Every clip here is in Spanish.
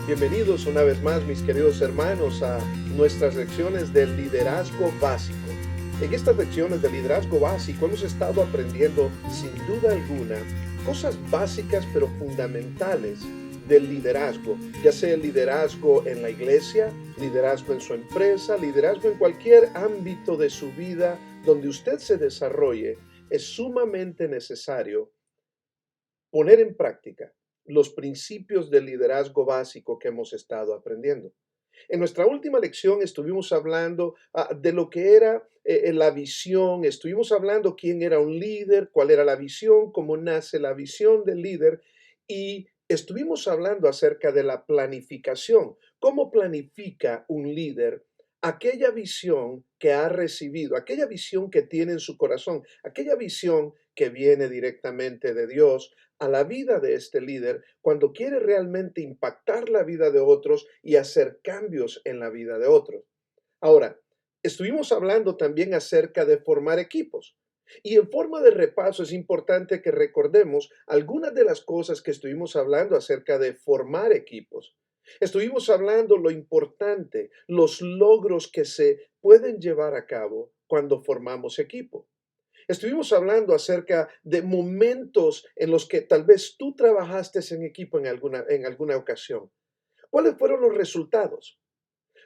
Bienvenidos una vez más, mis queridos hermanos, a nuestras lecciones del liderazgo básico. En estas lecciones del liderazgo básico hemos estado aprendiendo, sin duda alguna, cosas básicas pero fundamentales del liderazgo, ya sea el liderazgo en la iglesia, liderazgo en su empresa, liderazgo en cualquier ámbito de su vida donde usted se desarrolle. Es sumamente necesario poner en práctica los principios del liderazgo básico que hemos estado aprendiendo. En nuestra última lección estuvimos hablando de lo que era la visión, estuvimos hablando quién era un líder, cuál era la visión, cómo nace la visión del líder y estuvimos hablando acerca de la planificación, cómo planifica un líder aquella visión que ha recibido, aquella visión que tiene en su corazón, aquella visión que viene directamente de Dios a la vida de este líder cuando quiere realmente impactar la vida de otros y hacer cambios en la vida de otros. Ahora, estuvimos hablando también acerca de formar equipos. Y en forma de repaso es importante que recordemos algunas de las cosas que estuvimos hablando acerca de formar equipos. Estuvimos hablando lo importante, los logros que se pueden llevar a cabo cuando formamos equipo. Estuvimos hablando acerca de momentos en los que tal vez tú trabajaste en equipo en alguna ocasión. ¿Cuáles fueron los resultados?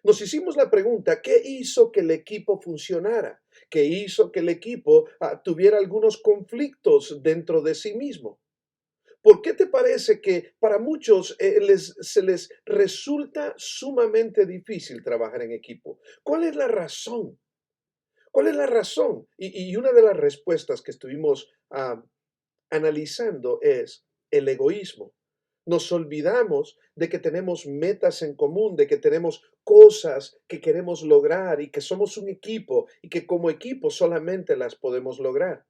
Nos hicimos la pregunta, ¿qué hizo que el equipo funcionara? ¿Qué hizo que el equipo tuviera algunos conflictos dentro de sí mismo? ¿Por qué te parece que para muchos se les resulta sumamente difícil trabajar en equipo? ¿Cuál es la razón? ¿Cuál es la razón? Y una de las respuestas que estuvimos analizando es el egoísmo. Nos olvidamos de que tenemos metas en común, de que tenemos cosas que queremos lograr y que somos un equipo y que como equipo solamente las podemos lograr.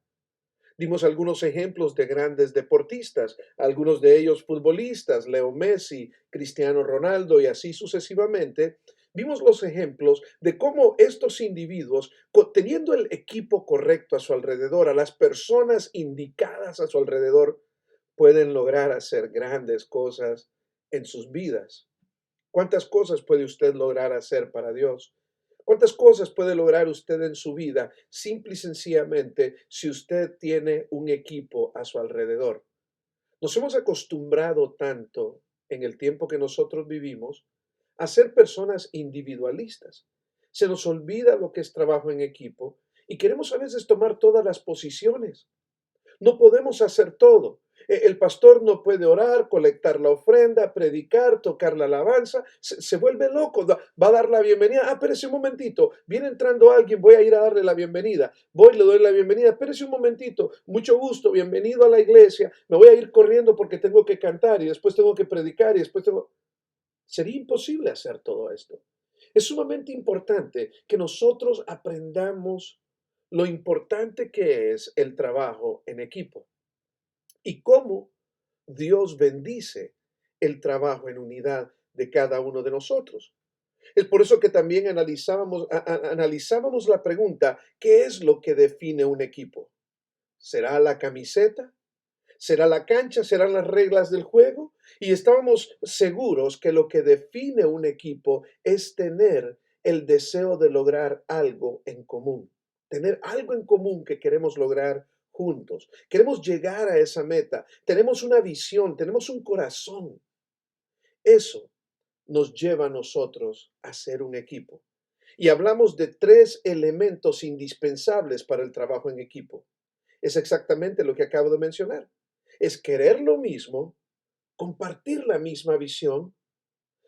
Dimos algunos ejemplos de grandes deportistas, algunos de ellos futbolistas, Leo Messi, Cristiano Ronaldo y así sucesivamente. Vimos los ejemplos de cómo estos individuos, teniendo el equipo correcto a su alrededor, a las personas indicadas a su alrededor, pueden lograr hacer grandes cosas en sus vidas. ¿Cuántas cosas puede usted lograr hacer para Dios? ¿Cuántas cosas puede lograr usted en su vida simple y sencillamente si usted tiene un equipo a su alrededor? Nos hemos acostumbrado tanto en el tiempo que nosotros vivimos a ser personas individualistas. Se nos olvida lo que es trabajo en equipo y queremos a veces tomar todas las posiciones. No podemos hacer todo. El pastor no puede orar, colectar la ofrenda, predicar, tocar la alabanza. Se vuelve loco. Va a dar la bienvenida. Espérese un momentito. Viene entrando alguien. Voy a ir a darle la bienvenida. Voy, le doy la bienvenida. Espérese un momentito. Mucho gusto. Bienvenido a la iglesia. Me voy a ir corriendo porque tengo que cantar y después tengo que predicar y después tengo... Sería imposible hacer todo esto. Es sumamente importante que nosotros aprendamos lo importante que es el trabajo en equipo y cómo Dios bendice el trabajo en unidad de cada uno de nosotros. Es por eso que también analizábamos la pregunta, ¿qué es lo que define un equipo? ¿Será la camiseta? ¿Será la cancha? ¿Serán las reglas del juego? Y estábamos seguros que lo que define un equipo es tener el deseo de lograr algo en común, tener algo en común que queremos lograr juntos. Queremos llegar a esa meta. Tenemos una visión, tenemos un corazón. Eso nos lleva a nosotros a ser un equipo. Y hablamos de tres elementos indispensables para el trabajo en equipo. Es exactamente lo que acabo de mencionar. Es querer lo mismo, compartir la misma visión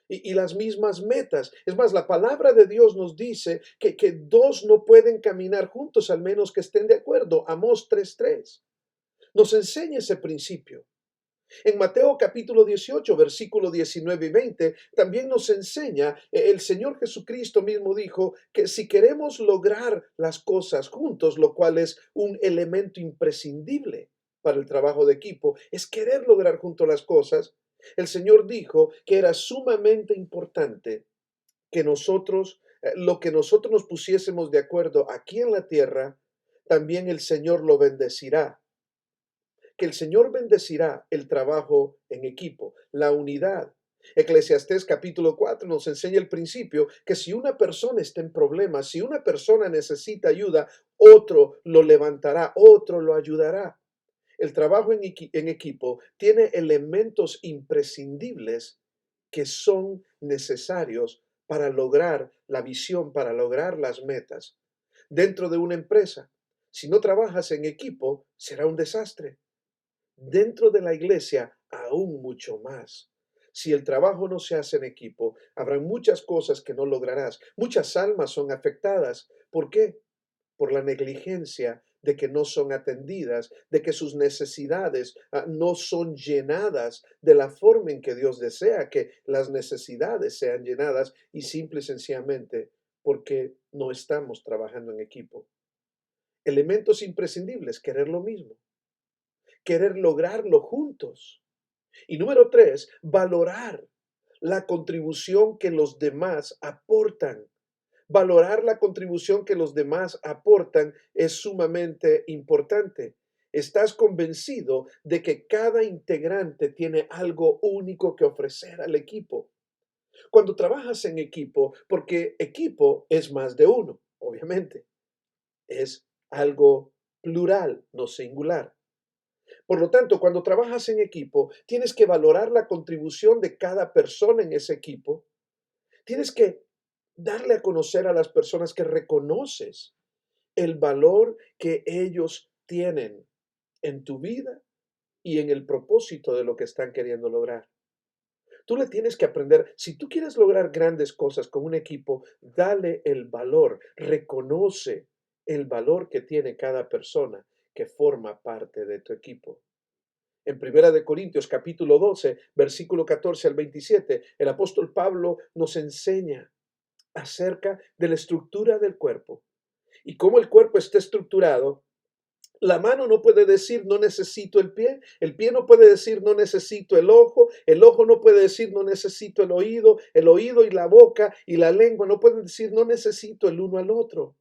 y las mismas metas. Es más, la palabra de Dios nos dice que dos no pueden caminar juntos al menos que estén de acuerdo. Amós 3:3. Nos enseña ese principio. En Mateo capítulo 18, versículo 19 y 20, también nos enseña, el Señor Jesucristo mismo dijo que si queremos lograr las cosas juntos, lo cual es un elemento imprescindible para el trabajo de equipo, es querer lograr juntos las cosas. El Señor dijo que era sumamente importante que nosotros, lo que nosotros nos pusiésemos de acuerdo aquí en la tierra, también el Señor lo bendecirá, que el Señor bendecirá el trabajo en equipo, la unidad. Eclesiastés capítulo 4 nos enseña el principio que si una persona está en problemas, si una persona necesita ayuda, otro lo levantará, otro lo ayudará. El trabajo en equipo tiene elementos imprescindibles que son necesarios para lograr la visión, para lograr las metas. Dentro de una empresa, si no trabajas en equipo, será un desastre. Dentro de la iglesia, aún mucho más. Si el trabajo no se hace en equipo, habrá muchas cosas que no lograrás. Muchas almas son afectadas. ¿Por qué? Por la negligencia de que no son atendidas, de que sus necesidades no son llenadas de la forma en que Dios desea que las necesidades sean llenadas y simple y sencillamente porque no estamos trabajando en equipo. Elementos imprescindibles, querer lo mismo, querer lograrlo juntos. Y número tres, valorar la contribución que los demás aportan. Valorar la contribución que los demás aportan es sumamente importante. Estás convencido de que cada integrante tiene algo único que ofrecer al equipo. Cuando trabajas en equipo, porque equipo es más de uno, obviamente, es algo plural, no singular. Por lo tanto, cuando trabajas en equipo, tienes que valorar la contribución de cada persona en ese equipo. Tienes que darle a conocer a las personas que reconoces el valor que ellos tienen en tu vida y en el propósito de lo que están queriendo lograr. Tú le tienes que aprender, si tú quieres lograr grandes cosas con un equipo, dale el valor, reconoce el valor que tiene cada persona que forma parte de tu equipo. En Primera de Corintios capítulo 12, versículo 14 al 27, el apóstol Pablo nos enseña acerca de la estructura del cuerpo y cómo el cuerpo está estructurado. La mano no puede decir no necesito el pie no puede decir no necesito el ojo no puede decir no necesito el oído y la boca y la lengua no pueden decir no necesito el uno al otro.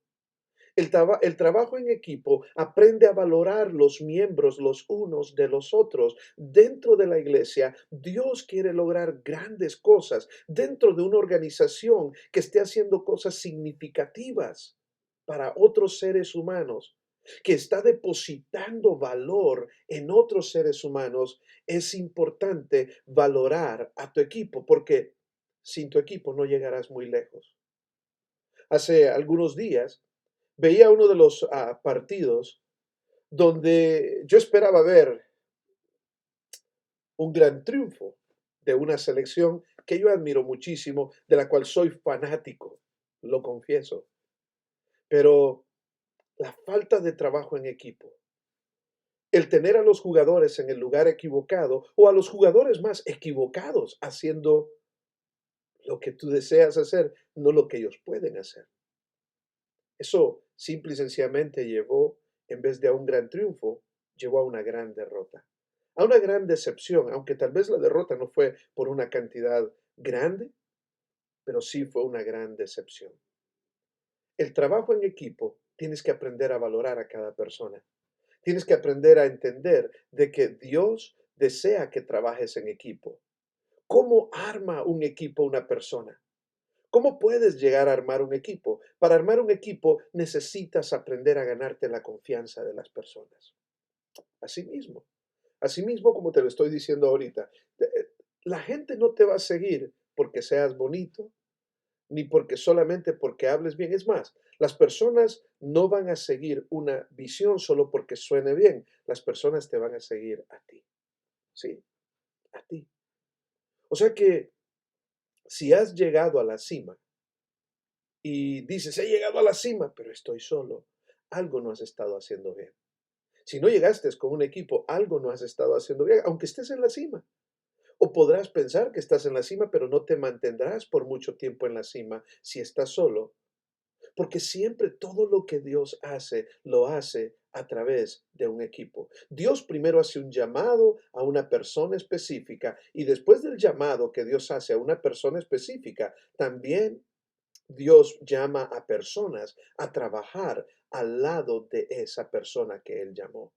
El trabajo en equipo aprende a valorar los miembros los unos de los otros. Dentro de la iglesia, Dios quiere lograr grandes cosas dentro de una organización que esté haciendo cosas significativas para otros seres humanos, que está depositando valor en otros seres humanos. Es importante valorar a tu equipo porque sin tu equipo no llegarás muy lejos. Hace algunos días veía uno de los partidos donde yo esperaba ver un gran triunfo de una selección que yo admiro muchísimo, de la cual soy fanático, lo confieso. Pero la falta de trabajo en equipo, el tener a los jugadores en el lugar equivocado o a los jugadores más equivocados haciendo lo que tú deseas hacer, no lo que ellos pueden hacer. Eso simple y sencillamente llevó, en vez de a un gran triunfo, llevó a una gran derrota, a una gran decepción, aunque tal vez la derrota no fue por una cantidad grande, pero sí fue una gran decepción. El trabajo en equipo tienes que aprender a valorar a cada persona. Tienes que aprender a entender de que Dios desea que trabajes en equipo. ¿Cómo arma un equipo una persona? ¿Cómo puedes llegar a armar un equipo? Para armar un equipo necesitas aprender a ganarte la confianza de las personas. Asimismo, asimismo como te lo estoy diciendo ahorita, la gente no te va a seguir porque seas bonito, ni porque solamente porque hables bien. Es más, las personas no van a seguir una visión solo porque suene bien. Las personas te van a seguir a ti. Sí, a ti. O sea que si has llegado a la cima, y dices, he llegado a la cima, pero estoy solo. Algo no has estado haciendo bien. Si no llegaste con un equipo, algo no has estado haciendo bien, aunque estés en la cima. O podrás pensar que estás en la cima, pero no te mantendrás por mucho tiempo en la cima si estás solo. Porque siempre todo lo que Dios hace, lo hace a través de un equipo. Dios primero hace un llamado a una persona específica y después del llamado que Dios hace a una persona específica, también Dios llama a personas a trabajar al lado de esa persona que Él llamó.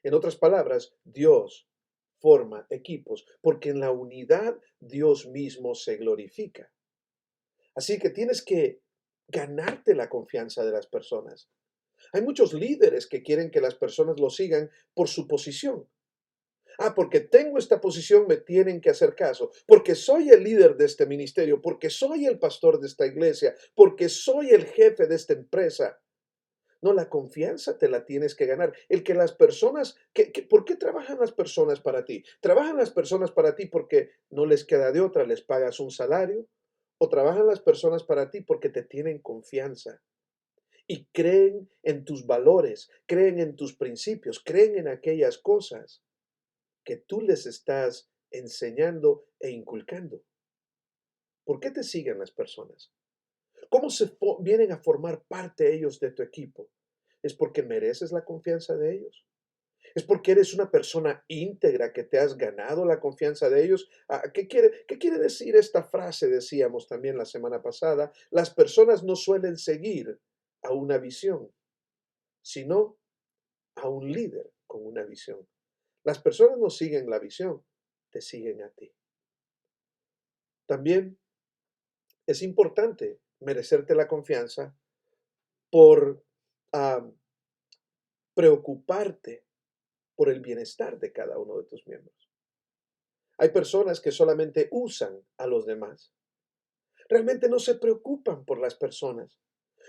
En otras palabras, Dios forma equipos, porque en la unidad Dios mismo se glorifica. Así que tienes que ganarte la confianza de las personas. Hay muchos líderes que quieren que las personas lo sigan por su posición. Ah, porque tengo esta posición, me tienen que hacer caso, porque soy el líder de este ministerio, porque soy el pastor de esta iglesia, porque soy el jefe de esta empresa. No, la confianza te la tienes que ganar. El que las personas, ¿por qué trabajan las personas para ti? ¿Trabajan las personas para ti porque no les queda de otra, les pagas un salario? ¿O trabajan las personas para ti porque te tienen confianza y creen en tus valores, creen en tus principios, creen en aquellas cosas que tú les estás enseñando e inculcando? ¿Por qué te siguen las personas? ¿Cómo vienen a formar parte ellos de tu equipo? ¿Es porque mereces la confianza de ellos? ¿Es porque eres una persona íntegra que te has ganado la confianza de ellos? ¿Qué quiere decir esta frase? Decíamos también la semana pasada, las personas no suelen seguir a una visión, sino a un líder con una visión. Las personas no siguen la visión, te siguen a ti. También es importante merecerte la confianza por ah, preocuparte por el bienestar de cada uno de tus miembros. Hay personas que solamente usan a los demás. Realmente no se preocupan por las personas.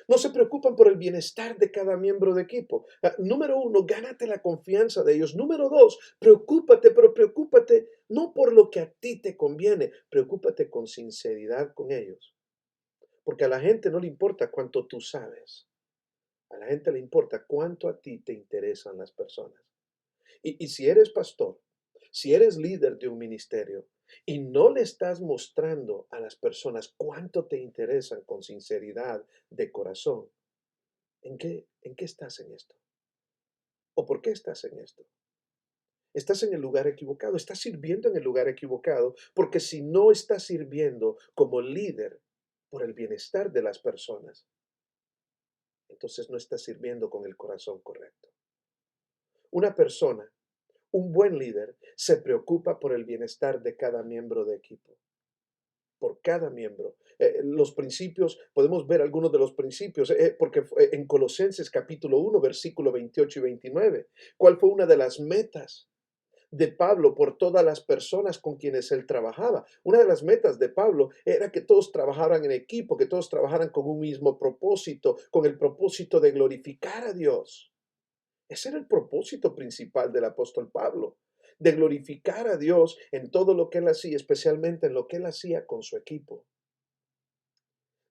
No se preocupan por el bienestar de cada miembro de equipo. Número uno, gánate la confianza de ellos. Número dos, preocúpate, pero preocúpate no por lo que a ti te conviene. Preocúpate con sinceridad con ellos. Porque a la gente no le importa cuánto tú sabes. A la gente le importa cuánto a ti te interesan las personas. Y si eres pastor, si eres líder de un ministerio y no le estás mostrando a las personas cuánto te interesan con sinceridad de corazón, ¿en qué estás en esto? ¿O por qué estás en esto? Estás en el lugar equivocado, estás sirviendo en el lugar equivocado, porque si no estás sirviendo como líder por el bienestar de las personas, entonces no estás sirviendo con el corazón correcto. Una persona, un buen líder, se preocupa por el bienestar de cada miembro de equipo, por cada miembro. Los principios, podemos ver algunos de los principios, porque en Colosenses capítulo 1, versículo 28 y 29, ¿cuál fue una de las metas de Pablo por todas las personas con quienes él trabajaba? Una de las metas de Pablo era que todos trabajaran en equipo, que todos trabajaran con un mismo propósito, con el propósito de glorificar a Dios. Ese era el propósito principal del apóstol Pablo, de glorificar a Dios en todo lo que él hacía, especialmente en lo que él hacía con su equipo.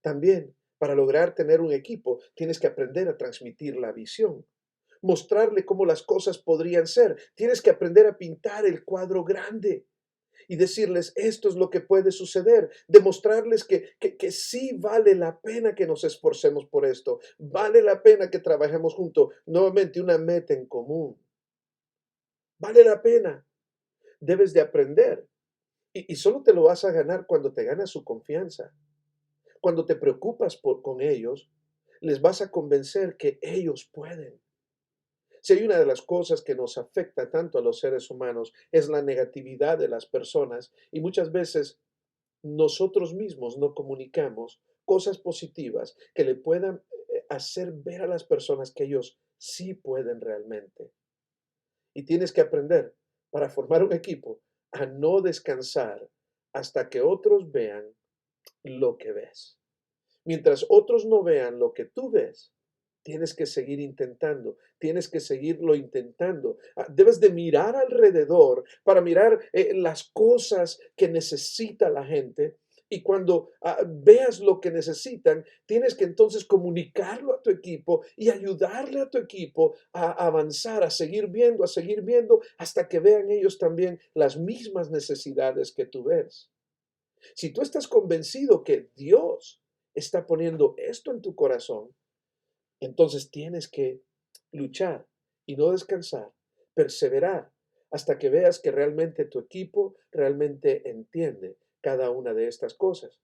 También, para lograr tener un equipo, tienes que aprender a transmitir la visión, mostrarle cómo las cosas podrían ser. Tienes que aprender a pintar el cuadro grande y decirles, esto es lo que puede suceder, demostrarles que sí vale la pena que nos esforcemos por esto, vale la pena que trabajemos juntos, nuevamente una meta en común, vale la pena, debes de aprender y solo te lo vas a ganar cuando te ganas su confianza, cuando te preocupas con ellos, les vas a convencer que ellos pueden. Si hay una de las cosas que nos afecta tanto a los seres humanos es la negatividad de las personas y muchas veces nosotros mismos no comunicamos cosas positivas que le puedan hacer ver a las personas que ellos sí pueden realmente. Y tienes que aprender para formar un equipo a no descansar hasta que otros vean lo que ves. Mientras otros no vean lo que tú ves, tienes que seguir intentando, tienes que seguirlo intentando. Debes de mirar alrededor para mirar las cosas que necesita la gente y cuando veas lo que necesitan, tienes que entonces comunicarlo a tu equipo y ayudarle a tu equipo a avanzar, a seguir viendo hasta que vean ellos también las mismas necesidades que tú ves. Si tú estás convencido que Dios está poniendo esto en tu corazón, entonces tienes que luchar y no descansar, perseverar hasta que veas que realmente tu equipo realmente entiende cada una de estas cosas.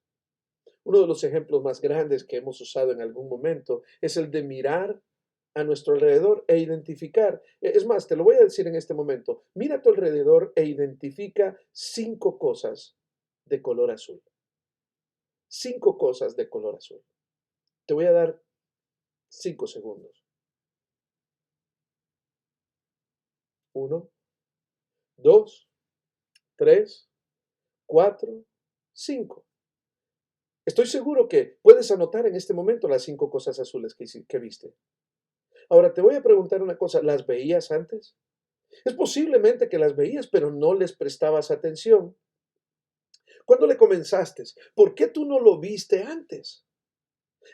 Uno de los ejemplos más grandes que hemos usado en algún momento es el de mirar a nuestro alrededor e identificar. Es más, te lo voy a decir en este momento. Mira a tu alrededor e identifica 5 cosas de color azul. 5 cosas de color azul. Te voy a dar 5 segundos. Uno, dos, tres, cuatro, cinco. Estoy seguro que puedes anotar en este momento las 5 cosas azules que viste. Ahora te voy a preguntar una cosa. ¿Las veías antes? Es posiblemente que las veías, pero no les prestabas atención. ¿Cuándo le comenzaste? ¿Por qué tú no lo viste antes?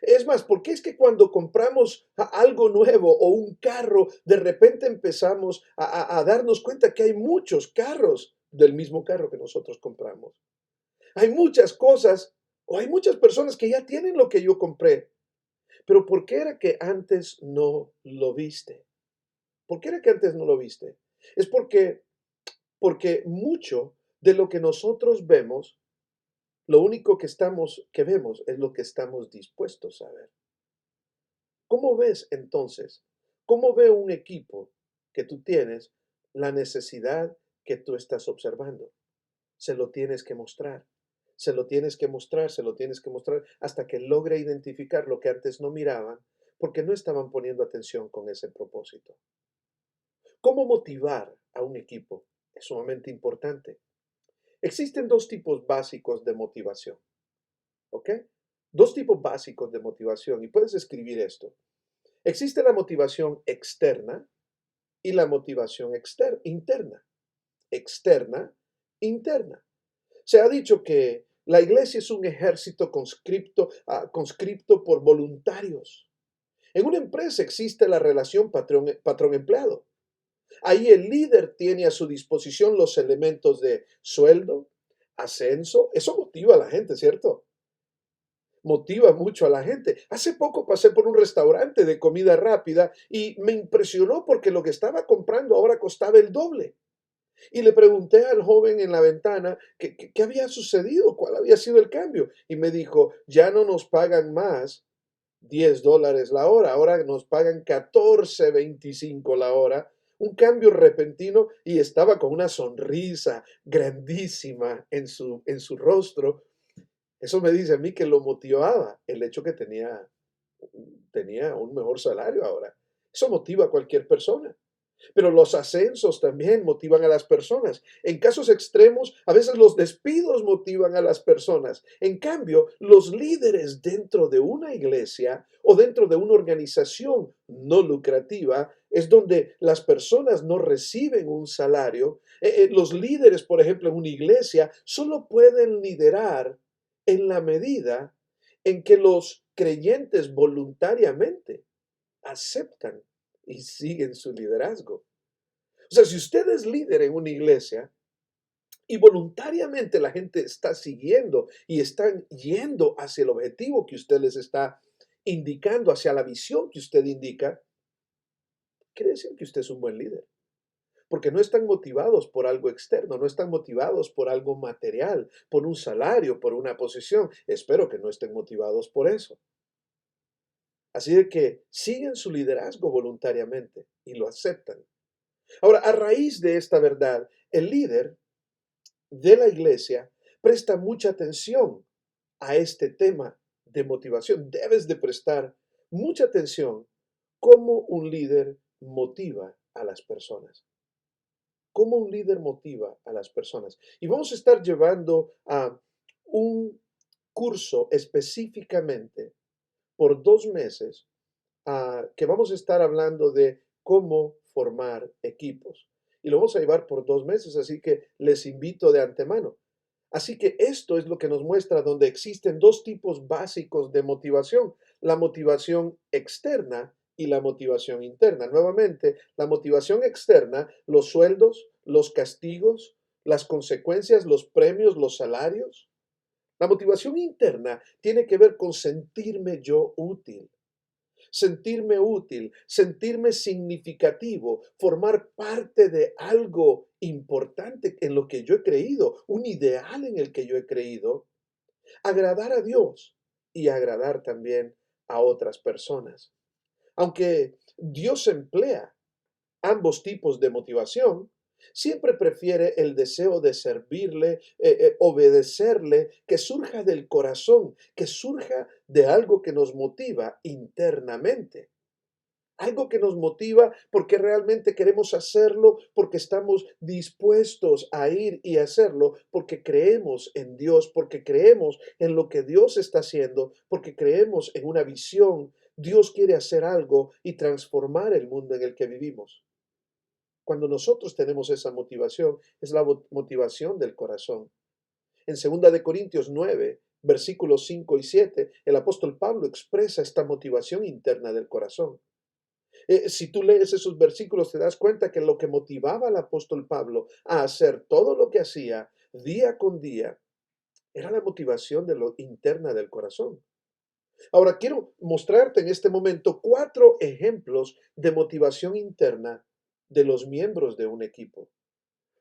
Es más, ¿por qué es que cuando compramos algo nuevo o un carro, de repente empezamos a darnos cuenta que hay muchos carros del mismo carro que nosotros compramos? Hay muchas cosas o hay muchas personas que ya tienen lo que yo compré, pero ¿por qué era que antes no lo viste? ¿Por qué era que antes no lo viste? Es porque mucho de lo que nosotros vemos, lo único que vemos es lo que estamos dispuestos a ver. ¿Cómo ves entonces? ¿Cómo ve un equipo que tú tienes la necesidad que tú estás observando? Se lo tienes que mostrar. Se lo tienes que mostrar, se lo tienes que mostrar hasta que logre identificar lo que antes no miraban porque no estaban poniendo atención con ese propósito. ¿Cómo motivar a un equipo? Es sumamente importante. Existen 2 tipos básicos de motivación, ¿ok? 2 tipos básicos de motivación y puedes escribir esto. Existe la motivación externa y la motivación interna. Externa, interna. Se ha dicho que la iglesia es un ejército conscripto por voluntarios. En una empresa existe la relación patrón-empleado. Ahí el líder tiene a su disposición los elementos de sueldo, ascenso. Eso motiva a la gente, ¿cierto? Motiva mucho a la gente. Hace poco pasé por un restaurante de comida rápida y me impresionó porque lo que estaba comprando ahora costaba el doble. Y le pregunté al joven en la ventana qué había sucedido, cuál había sido el cambio. Y me dijo, ya no nos pagan más $10 la hora, ahora nos pagan 14.25 la hora. Un cambio repentino y estaba con una sonrisa grandísima en su rostro. Eso me dice a mí que lo motivaba el hecho que tenía un mejor salario ahora. Eso motiva a cualquier persona. Pero los ascensos también motivan a las personas. En casos extremos, a veces los despidos motivan a las personas. En cambio, los líderes dentro de una iglesia o dentro de una organización no lucrativa es donde las personas no reciben un salario. Los líderes, por ejemplo, en una iglesia, solo pueden liderar en la medida en que los creyentes voluntariamente aceptan y siguen su liderazgo. O sea, si usted es líder en una iglesia y voluntariamente la gente está siguiendo y están yendo hacia el objetivo que usted les está indicando, hacia la visión que usted indica, quiere decir que usted es un buen líder. Porque no están motivados por algo externo, no están motivados por algo material, por un salario, por una posición. Espero que no estén motivados por eso. Así de que siguen su liderazgo voluntariamente y lo aceptan. Ahora, a raíz de esta verdad, el líder de la iglesia presta mucha atención a este tema de motivación. Debes de prestar mucha atención cómo un líder motiva a las personas. Cómo un líder motiva a las personas. Y vamos a estar llevando a un curso específicamente por 2 meses que vamos a estar hablando de cómo formar equipos. Y lo vamos a llevar por 2 meses, así que les invito de antemano. Así que esto es lo que nos muestra donde existen 2 tipos básicos de motivación, la motivación externa y la motivación interna. Nuevamente, la motivación externa, los sueldos, los castigos, las consecuencias, los premios, los salarios. La motivación interna tiene que ver con sentirme significativo, formar parte de algo importante en lo que yo he creído, un ideal en el que yo he creído, agradar a Dios y agradar también a otras personas. Aunque Dios emplea ambos tipos de motivación, siempre prefiere el deseo de servirle, obedecerle, que surja del corazón, que surja de algo que nos motiva internamente. Algo que nos motiva porque realmente queremos hacerlo, porque estamos dispuestos a ir y hacerlo, porque creemos en Dios, porque creemos en lo que Dios está haciendo, porque creemos en una visión. Dios quiere hacer algo y transformar el mundo en el que vivimos. Cuando nosotros tenemos esa motivación, es la motivación del corazón. En 2 de Corintios 9, versículos 5 y 7, el apóstol Pablo expresa esta motivación interna del corazón. Si tú lees esos versículos, te das cuenta que lo que motivaba al apóstol Pablo a hacer todo lo que hacía día con día era la motivación de lo interna del corazón. Ahora quiero mostrarte en este momento 4 ejemplos de motivación interna de los miembros de un equipo.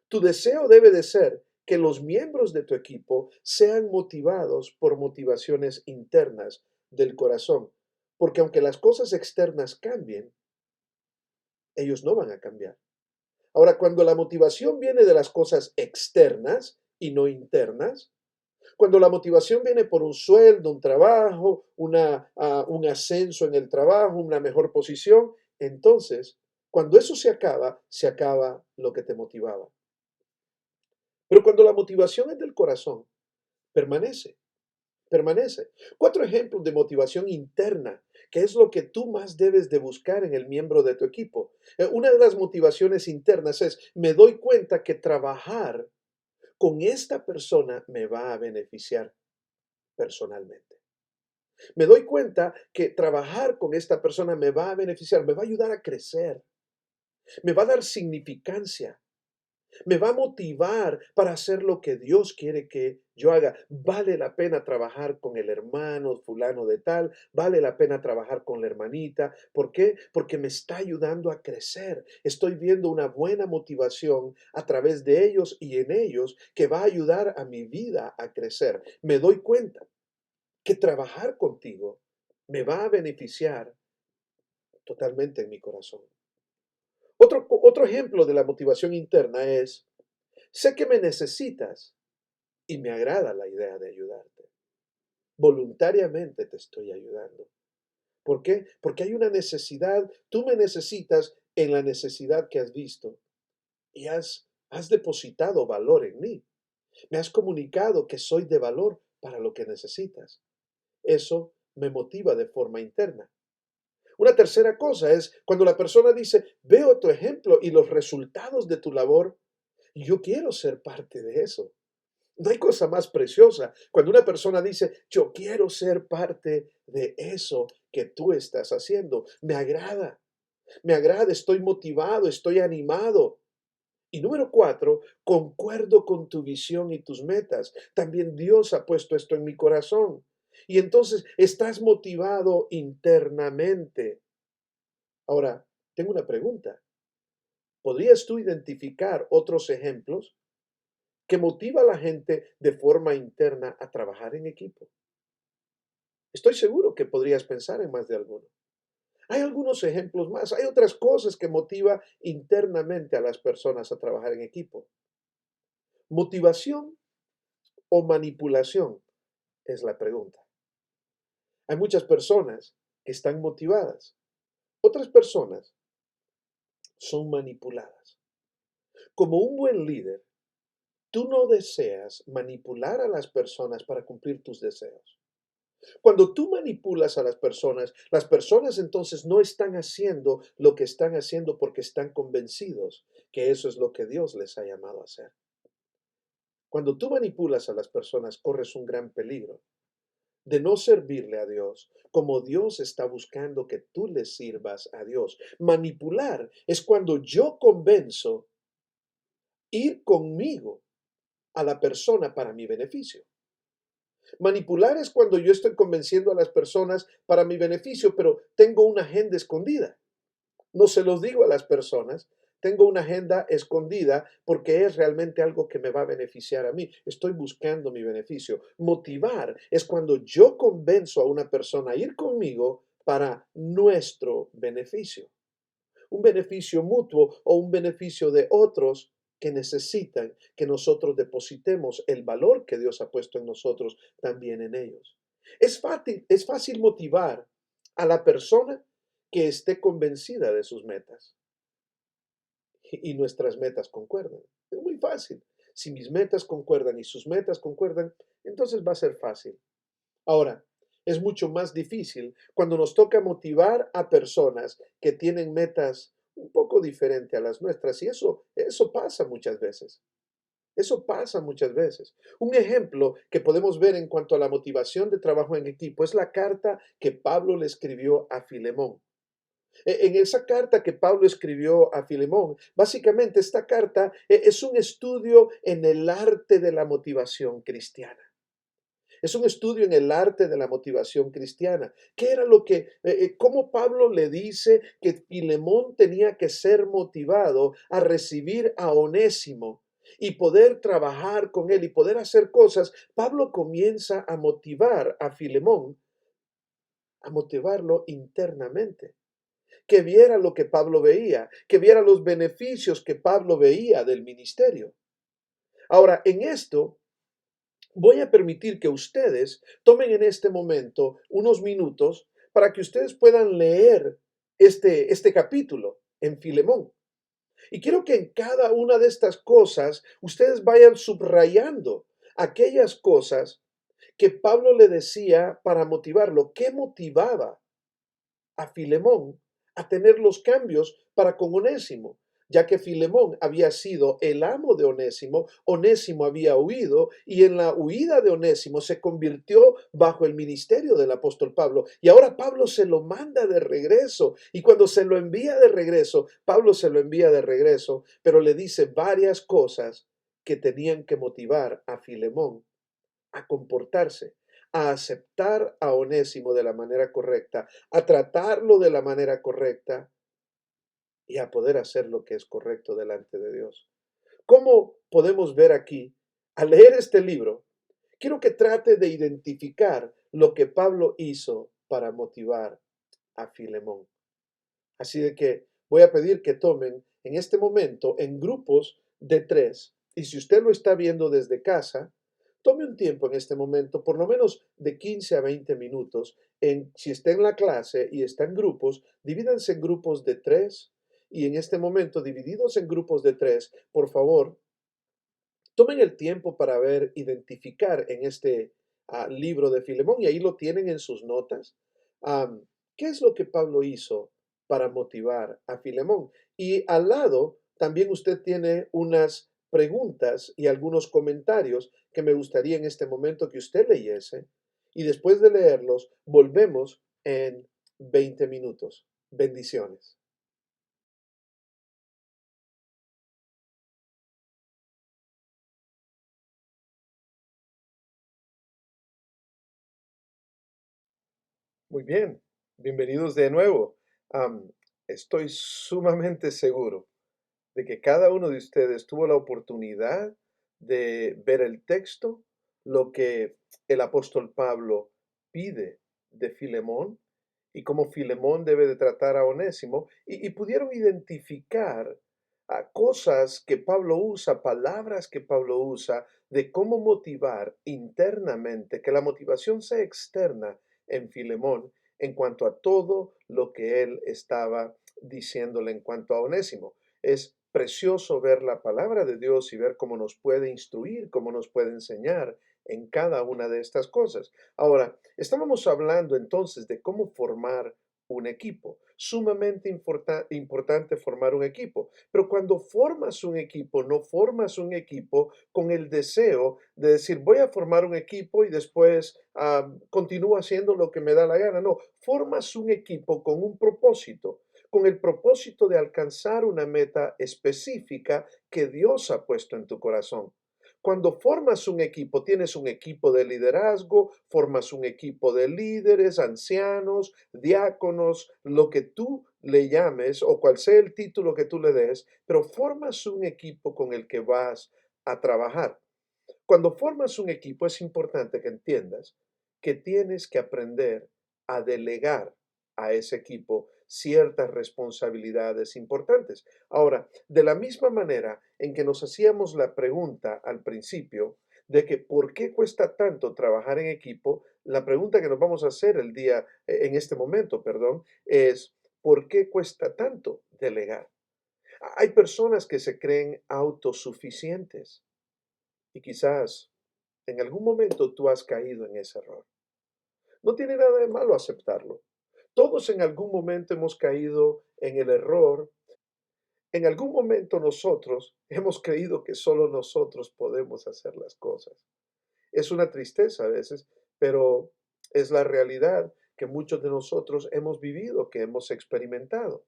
Tu deseo debe de ser que los miembros de tu equipo sean motivados por motivaciones internas del corazón, porque aunque las cosas externas cambien, ellos no van a cambiar. Ahora, cuando la motivación viene de las cosas externas y no internas, cuando la motivación viene por un sueldo, un trabajo, un ascenso en el trabajo, una mejor posición, entonces, cuando eso se acaba lo que te motivaba. Pero cuando la motivación es del corazón, permanece, permanece. 4 ejemplos de motivación interna, que es lo que tú más debes de buscar en el miembro de tu equipo. Una de las motivaciones internas es, me doy cuenta que trabajar con esta persona me va a beneficiar personalmente. Me doy cuenta que trabajar con esta persona me va a beneficiar, me va a ayudar a crecer, me va a dar significancia, me va a motivar para hacer lo que Dios quiere que yo haga. Vale la pena trabajar con el hermano fulano de tal, vale la pena trabajar con la hermanita. ¿Por qué? Porque me está ayudando a crecer. Estoy viendo una buena motivación a través de ellos y en ellos que va a ayudar a mi vida a crecer. Me doy cuenta que trabajar contigo me va a beneficiar totalmente en mi corazón. Otro ejemplo de la motivación interna es, sé que me necesitas y me agrada la idea de ayudarte. Voluntariamente te estoy ayudando. ¿Por qué? Porque hay una necesidad, tú me necesitas en la necesidad que has visto y has depositado valor en mí. Me has comunicado que soy de valor para lo que necesitas. Eso me motiva de forma interna. Una tercera cosa es cuando la persona dice, veo tu ejemplo y los resultados de tu labor, y yo quiero ser parte de eso. No hay cosa más preciosa cuando una persona dice, yo quiero ser parte de eso que tú estás haciendo. Me agrada, estoy motivado, estoy animado. Y número 4, concuerdo con tu visión y tus metas. También Dios ha puesto esto en mi corazón. Y entonces estás motivado internamente. Ahora, tengo una pregunta. ¿Podrías tú identificar otros ejemplos que motiva a la gente de forma interna a trabajar en equipo? Estoy seguro que podrías pensar en más de alguno. Hay algunos ejemplos más, hay otras cosas que motiva internamente a las personas a trabajar en equipo. ¿Motivación o manipulación? Es la pregunta. Hay muchas personas que están motivadas, otras personas son manipuladas. Como un buen líder, tú no deseas manipular a las personas para cumplir tus deseos. Cuando tú manipulas a las personas entonces no están haciendo lo que están haciendo porque están convencidos que eso es lo que Dios les ha llamado a hacer. Cuando tú manipulas a las personas, corres un gran peligro de no servirle a Dios como Dios está buscando que tú le sirvas a Dios. Manipular es cuando yo convenzo ir conmigo a la persona para mi beneficio. Manipular es cuando yo estoy convenciendo a las personas para mi beneficio, pero tengo una agenda escondida. No se los digo a las personas, tengo una agenda escondida porque es realmente algo que me va a beneficiar a mí. Estoy buscando mi beneficio. Motivar es cuando yo convenzo a una persona a ir conmigo para nuestro beneficio. un beneficio mutuo o un beneficio de otros que necesitan que nosotros depositemos el valor que Dios ha puesto en nosotros también en ellos. Es fácil motivar a la persona que esté convencida de sus metas y nuestras metas concuerdan. Es muy fácil. Si mis metas concuerdan y sus metas concuerdan, entonces va a ser fácil. Ahora, es mucho más difícil cuando nos toca motivar a personas que tienen metas un poco diferentes a las nuestras y eso pasa muchas veces. Eso pasa muchas veces. Un ejemplo que podemos ver en cuanto a la motivación de trabajo en equipo es la carta que Pablo le escribió a Filemón. En esa carta que Pablo escribió a Filemón, básicamente esta carta es un estudio en el arte de la motivación cristiana. Es un estudio en el arte de la motivación cristiana. ¿Qué era cómo Pablo le dice que Filemón tenía que ser motivado a recibir a Onésimo y poder trabajar con él y poder hacer cosas? Pablo comienza a motivar a Filemón, a motivarlo internamente, que viera lo que Pablo veía, que viera los beneficios que Pablo veía del ministerio. Ahora, en esto voy a permitir que ustedes tomen en este momento unos minutos para que ustedes puedan leer este capítulo en Filemón. Y quiero que en cada una de estas cosas ustedes vayan subrayando aquellas cosas que Pablo le decía para motivarlo. ¿Qué motivaba a Filemón a tener los cambios para con Onésimo? Ya que Filemón había sido el amo de Onésimo, Onésimo había huido y en la huida de Onésimo se convirtió bajo el ministerio del apóstol Pablo. Y ahora Pablo se lo manda de regreso y cuando se lo envía de regreso, Pablo se lo envía de regreso, pero le dice varias cosas que tenían que motivar a Filemón a comportarse, a aceptar a Onésimo de la manera correcta, a tratarlo de la manera correcta y a poder hacer lo que es correcto delante de Dios. ¿Cómo podemos ver aquí? Al leer este libro, quiero que trate de identificar lo que Pablo hizo para motivar a Filemón. Así de que voy a pedir que tomen en este momento en grupos de tres. Y si usted lo está viendo desde casa, tome un tiempo en este momento, por lo menos de 15 a 20 minutos. Si está en la clase y está en grupos, divídanse en grupos de tres. Y en este momento, divididos en grupos de tres, por favor, tomen el tiempo para ver, identificar en este libro de Filemón, y ahí lo tienen en sus notas. am, ¿Qué es lo que Pablo hizo para motivar a Filemón? Y al lado también usted tiene unas preguntas y algunos comentarios que me gustaría en este momento que usted leyese. Y después de leerlos, volvemos en 20 minutos. Bendiciones. Muy bien, bienvenidos de nuevo. Am, Estoy sumamente seguro de que cada uno de ustedes tuvo la oportunidad de ver el texto, lo que el apóstol Pablo pide de Filemón y cómo Filemón debe de tratar a Onésimo y pudieron identificar cosas que Pablo usa, palabras que Pablo usa de cómo motivar internamente, que la motivación sea externa en Filemón en cuanto a todo lo que él estaba diciéndole en cuanto a Onésimo. Es precioso ver la palabra de Dios y ver cómo nos puede instruir, cómo nos puede enseñar en cada una de estas cosas. Ahora, estábamos hablando entonces de cómo formar un equipo. Sumamente importante formar un equipo. Pero cuando formas un equipo, no formas un equipo con el deseo de decir, voy a formar un equipo y después continúo haciendo lo que me da la gana. No, formas un equipo con el propósito de alcanzar una meta específica que Dios ha puesto en tu corazón. Cuando formas un equipo, tienes un equipo de liderazgo, formas un equipo de líderes, ancianos, diáconos, lo que tú le llames o cual sea el título que tú le des, pero formas un equipo con el que vas a trabajar. Cuando formas un equipo es importante que entiendas que tienes que aprender a delegar a ese equipo ciertas responsabilidades importantes. Ahora, de la misma manera en que nos hacíamos la pregunta al principio de que por qué cuesta tanto trabajar en equipo, la pregunta que nos vamos a hacer en este momento, perdón, es ¿por qué cuesta tanto delegar? Hay personas que se creen autosuficientes y quizás en algún momento tú has caído en ese error. No tiene nada de malo aceptarlo. Todos en algún momento hemos caído en el error. En algún momento nosotros hemos creído que solo nosotros podemos hacer las cosas. Es una tristeza a veces, pero es la realidad que muchos de nosotros hemos vivido, que hemos experimentado.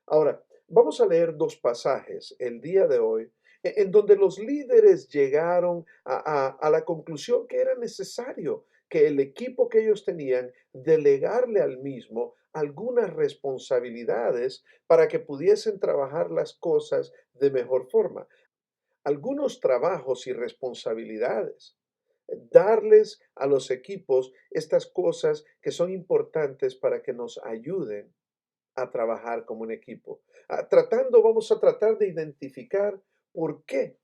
Ahora, vamos a leer dos pasajes el día de hoy en donde los líderes llegaron a la conclusión que era necesario que el equipo que ellos tenían delegarle al mismo algunas responsabilidades para que pudiesen trabajar las cosas de mejor forma. Algunos trabajos y responsabilidades, darles a los equipos estas cosas que son importantes para que nos ayuden a trabajar como un equipo. Vamos a tratar de identificar por qué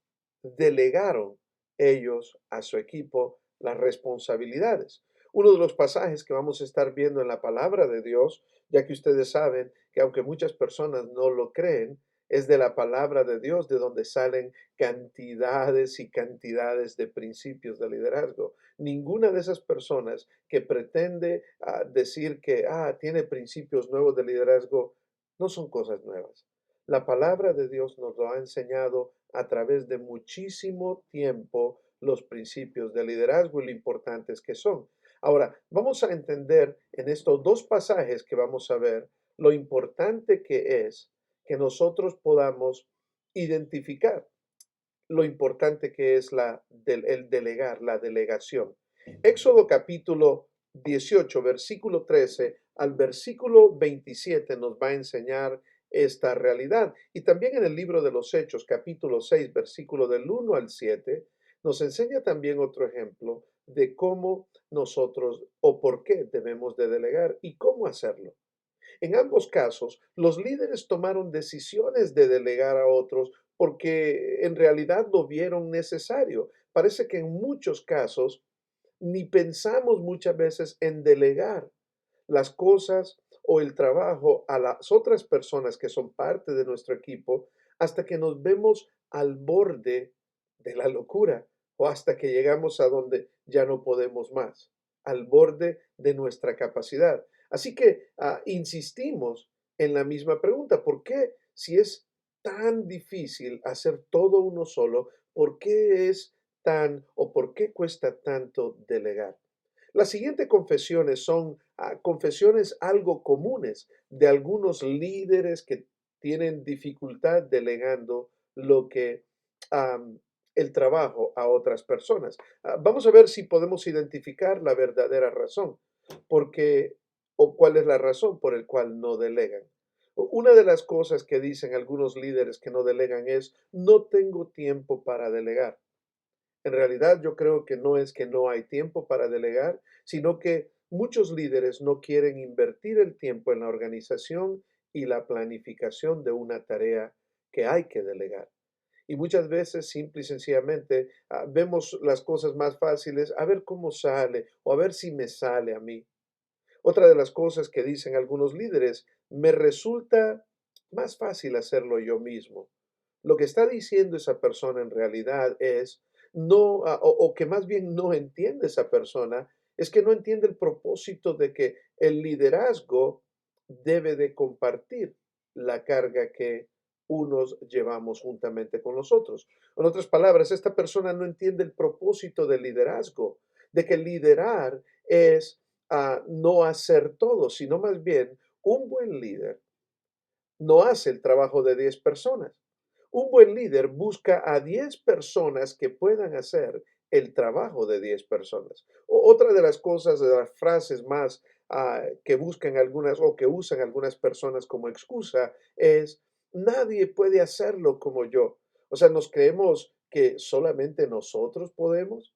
delegaron ellos a su equipo las responsabilidades. Uno de los pasajes que vamos a estar viendo en la palabra de Dios, ya que ustedes saben que aunque muchas personas no lo creen, es de la palabra de Dios de donde salen cantidades y cantidades de principios de liderazgo. Ninguna de esas personas que pretende decir que tiene principios nuevos de liderazgo no son cosas nuevas. La palabra de Dios nos lo ha enseñado a través de muchísimo tiempo los principios de liderazgo y lo importantes que son. Ahora, vamos a entender en estos dos pasajes que vamos a ver lo importante que es que nosotros podamos identificar lo importante que es el delegar, la delegación. Éxodo capítulo 18, versículo 13 al versículo 27 nos va a enseñar esta realidad. Y también en el libro de los Hechos, capítulo 6, versículo del 1 al 7, nos enseña también otro ejemplo de cómo nosotros o por qué debemos de delegar y cómo hacerlo. En ambos casos, los líderes tomaron decisiones de delegar a otros porque en realidad lo vieron necesario. Parece que en muchos casos ni pensamos muchas veces en delegar las cosas o el trabajo a las otras personas que son parte de nuestro equipo hasta que nos vemos al borde de la locura o hasta que llegamos a donde ya no podemos más, al borde de nuestra capacidad. Así que insistimos en la misma pregunta, ¿por qué si es tan difícil hacer todo uno solo, por qué es tan o por qué cuesta tanto delegar? Las siguientes confesiones son confesiones algo comunes de algunos líderes que tienen dificultad delegando lo que am, el trabajo a otras personas. Vamos a ver si podemos identificar la verdadera razón, porque o cuál es la razón por el cual no delegan. Una de las cosas que dicen algunos líderes que no delegan es no tengo tiempo para delegar. En realidad, yo creo que no hay tiempo para delegar, sino que muchos líderes no quieren invertir el tiempo en la organización y la planificación de una tarea que hay que delegar. Y muchas veces, simple y sencillamente, vemos las cosas más fáciles, a ver cómo sale o a ver si me sale a mí. Otra de las cosas que dicen algunos líderes, me resulta más fácil hacerlo yo mismo. Lo que está diciendo esa persona en realidad es, no, o que más bien no entiende esa persona, es que no entiende el propósito de que el liderazgo debe de compartir la carga que unos llevamos juntamente con los otros. En otras palabras, esta persona no entiende el propósito del liderazgo, de que liderar es no hacer todo, sino más bien un buen líder no hace el trabajo de 10 personas. Un buen líder busca a 10 personas que puedan hacer el trabajo de 10 personas. Otra de las cosas, de las frases más que buscan algunas o que usan algunas personas como excusa es, nadie puede hacerlo como yo. O sea, nos creemos que solamente nosotros podemos.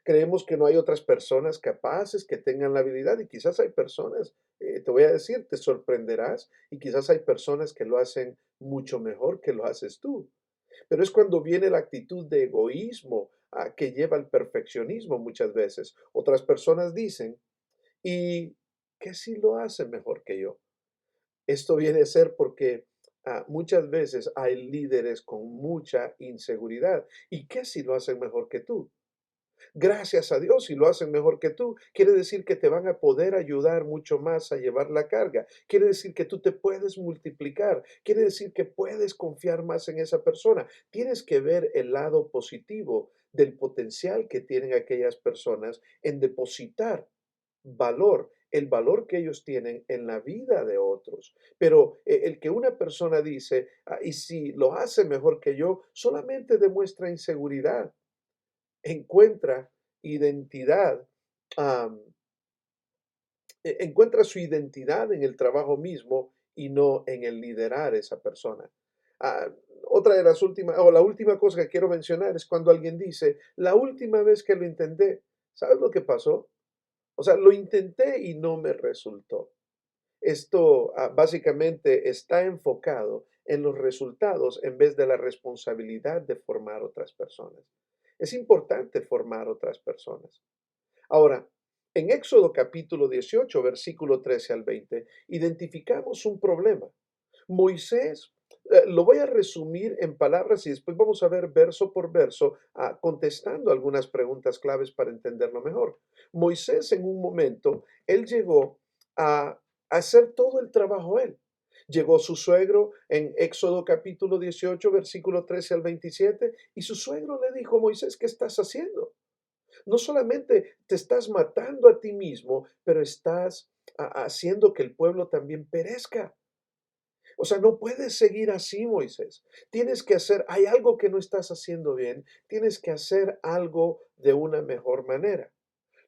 Creemos que no hay otras personas capaces que tengan la habilidad y quizás hay personas, te voy a decir, te sorprenderás y quizás hay personas que lo hacen mucho mejor que lo haces tú. Pero es cuando viene la actitud de egoísmo que lleva al perfeccionismo muchas veces. Otras personas dicen, ¿y qué si lo hace mejor que yo? Esto viene a ser porque muchas veces hay líderes con mucha inseguridad. ¿Y qué si lo hacen mejor que tú? Gracias a Dios, si lo hacen mejor que tú, quiere decir que te van a poder ayudar mucho más a llevar la carga. Quiere decir que tú te puedes multiplicar. Quiere decir que puedes confiar más en esa persona. Tienes que ver el lado positivo del potencial que tienen aquellas personas en depositar valor, el valor que ellos tienen en la vida de otros. Pero el que una persona dice, y si lo hace mejor que yo, solamente demuestra inseguridad, encuentra identidad, am, encuentra su identidad en el trabajo mismo y no en el liderar esa persona. Ah, otra de las últimas, o la última cosa que quiero mencionar es cuando alguien dice, la última vez que lo intenté, ¿sabes lo que pasó? O sea, lo intenté y no me resultó. Esto básicamente está enfocado en los resultados en vez de la responsabilidad de formar otras personas. Es importante formar otras personas. Ahora, en Éxodo capítulo 18, versículo 13 al 20, identificamos un problema. Moisés, lo voy a resumir en palabras y después vamos a ver verso por verso, contestando algunas preguntas claves para entenderlo mejor. Moisés en un momento, él llegó a hacer todo el trabajo él. Llegó su suegro en Éxodo capítulo 18, versículo 13 al 27, y su suegro le dijo, Moisés, ¿qué estás haciendo? No solamente te estás matando a ti mismo, pero estás haciendo que el pueblo también perezca. O sea, no puedes seguir así, Moisés. Tienes que hacer, hay algo que no estás haciendo bien, tienes que hacer algo de una mejor manera.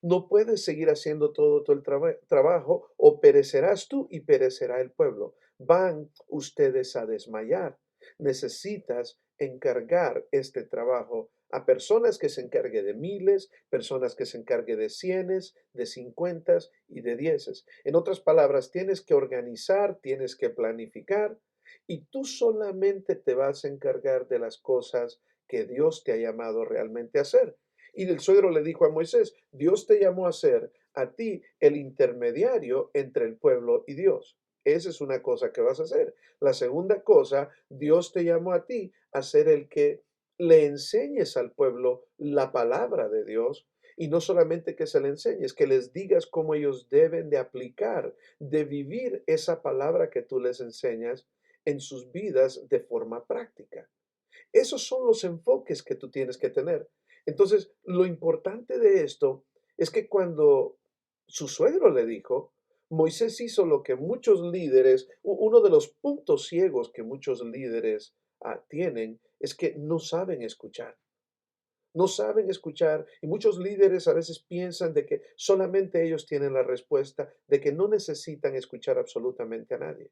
No puedes seguir haciendo todo el trabajo o perecerás tú y perecerá el pueblo. Van ustedes a desmayar. Necesitas encargar este trabajo a personas que se encargue de miles, personas que se encargue de cienes, de cincuentas y de dieces. En otras palabras, tienes que organizar, tienes que planificar y tú solamente te vas a encargar de las cosas que Dios te ha llamado realmente a hacer. Y el suegro le dijo a Moisés, Dios te llamó a ser a ti el intermediario entre el pueblo y Dios. Esa es una cosa que vas a hacer. La segunda cosa, Dios te llamó a ti a ser el que le enseñes al pueblo la palabra de Dios. Y no solamente que se le enseñes, que les digas cómo ellos deben de aplicar, de vivir esa palabra que tú les enseñas en sus vidas de forma práctica. Esos son los enfoques que tú tienes que tener. Entonces, lo importante de esto es que cuando su suegro le dijo, Moisés hizo lo que muchos líderes, uno de los puntos ciegos que muchos líderes tienen es que no saben escuchar. No saben escuchar y muchos líderes a veces piensan de que solamente ellos tienen la respuesta, de que no necesitan escuchar absolutamente a nadie.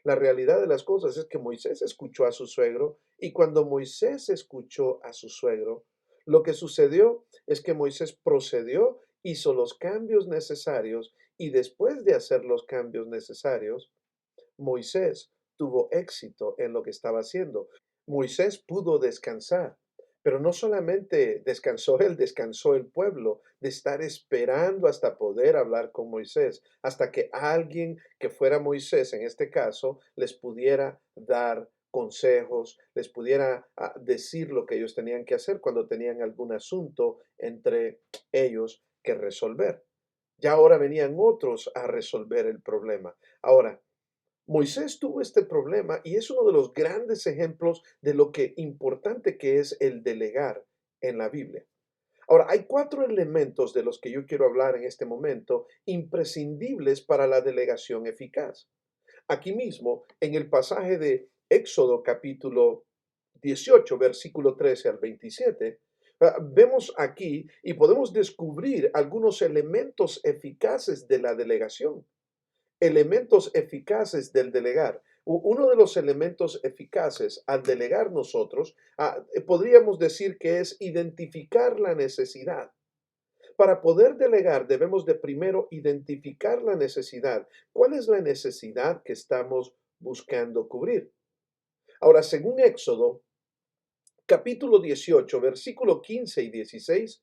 La realidad de las cosas es que Moisés escuchó a su suegro y cuando Moisés escuchó a su suegro, lo que sucedió es que Moisés procedió, hizo los cambios necesarios y después de hacer los cambios necesarios, Moisés tuvo éxito en lo que estaba haciendo. Moisés pudo descansar, pero no solamente descansó él, descansó el pueblo de estar esperando hasta poder hablar con Moisés, hasta que alguien que fuera Moisés, en este caso, les pudiera dar consejos, les pudiera decir lo que ellos tenían que hacer cuando tenían algún asunto entre ellos que resolver. Ya ahora venían otros a resolver el problema. Ahora, Moisés tuvo este problema y es uno de los grandes ejemplos de lo que importante que es el delegar en la Biblia. Ahora, hay cuatro elementos de los que yo quiero hablar en este momento, imprescindibles para la delegación eficaz. Aquí mismo, en el pasaje de Éxodo capítulo 18, versículo 13 al 27, vemos aquí y podemos descubrir algunos elementos eficaces de la delegación, elementos eficaces del delegar. Uno de los elementos eficaces al delegar nosotros, podríamos decir que es identificar la necesidad. Para poder delegar debemos de primero identificar la necesidad. ¿Cuál es la necesidad que estamos buscando cubrir? Ahora, según Éxodo, capítulo 18, versículo 15 y 16,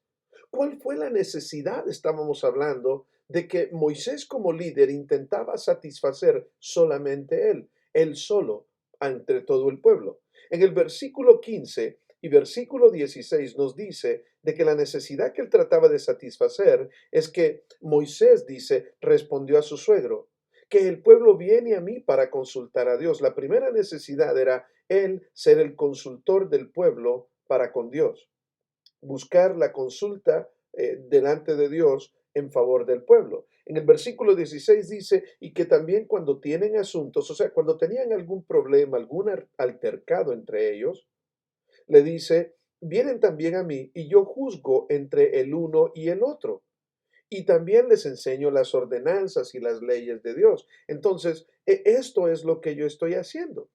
¿cuál fue la necesidad? Estábamos hablando de que Moisés como líder intentaba satisfacer solamente él solo, ante todo el pueblo. En el versículo 15 y versículo 16 nos dice de que la necesidad que él trataba de satisfacer es que Moisés dice, respondió a su suegro, que el pueblo viene a mí para consultar a Dios. La primera necesidad era él ser el consultor del pueblo para con Dios, buscar la consulta delante de Dios en favor del pueblo. En el versículo 16 dice, y que también cuando tienen asuntos, o sea, cuando tenían algún problema, algún altercado entre ellos, le dice, vienen también a mí y yo juzgo entre el uno y el otro. Y también les enseño las ordenanzas y las leyes de Dios. Entonces, esto es lo que yo estoy haciendo.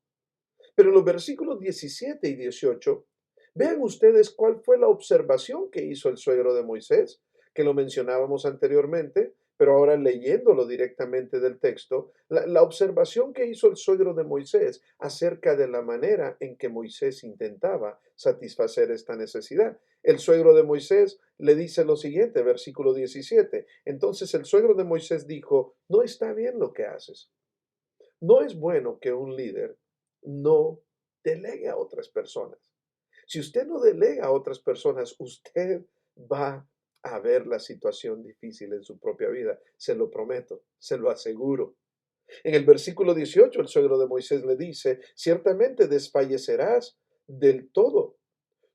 Pero en los versículos 17 y 18, vean ustedes cuál fue la observación que hizo el suegro de Moisés, que lo mencionábamos anteriormente, pero ahora leyéndolo directamente del texto, la observación que hizo el suegro de Moisés acerca de la manera en que Moisés intentaba satisfacer esta necesidad. El suegro de Moisés le dice lo siguiente, versículo 17. Entonces el suegro de Moisés dijo, no está bien lo que haces. No es bueno que un líder no delegue a otras personas. Si usted no delega a otras personas, usted va a ver la situación difícil en su propia vida. Se lo prometo, se lo aseguro. En el versículo 18, el suegro de Moisés le dice, ciertamente desfallecerás del todo,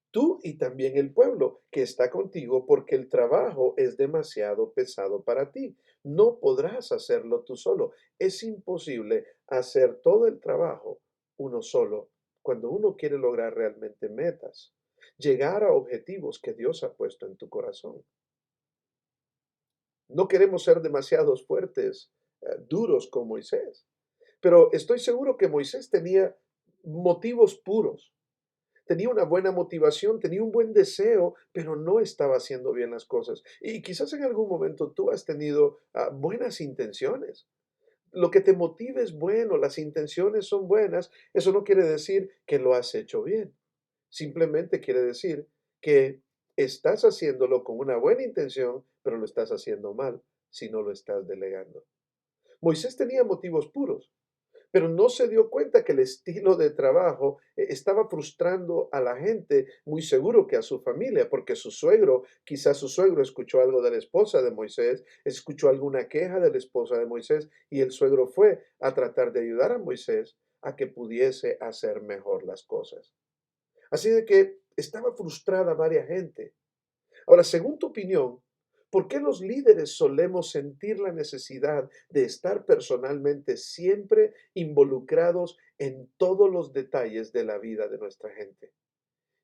tú y también el pueblo que está contigo, porque el trabajo es demasiado pesado para ti. No podrás hacerlo tú solo. Es imposible hacer todo el trabajo uno solo cuando uno quiere lograr realmente metas, llegar a objetivos que Dios ha puesto en tu corazón. No queremos ser demasiados fuertes, duros con Moisés, pero estoy seguro que Moisés tenía motivos puros. Tenía una buena motivación, tenía un buen deseo, pero no estaba haciendo bien las cosas. Y quizás en algún momento tú has tenido buenas intenciones. Lo que te motive es bueno, las intenciones son buenas. Eso no quiere decir que lo has hecho bien. Simplemente quiere decir que estás haciéndolo con una buena intención, pero lo estás haciendo mal si no lo estás delegando. Moisés tenía motivos puros, pero no se dio cuenta que el estilo de trabajo estaba frustrando a la gente, muy seguro que a su familia, porque su suegro, quizás su suegro escuchó algo de la esposa de Moisés, escuchó alguna queja de la esposa de Moisés y el suegro fue a tratar de ayudar a Moisés a que pudiese hacer mejor las cosas. Así de que estaba frustrada varias gente. Ahora, según tu opinión, ¿por qué los líderes solemos sentir la necesidad de estar personalmente siempre involucrados en todos los detalles de la vida de nuestra gente?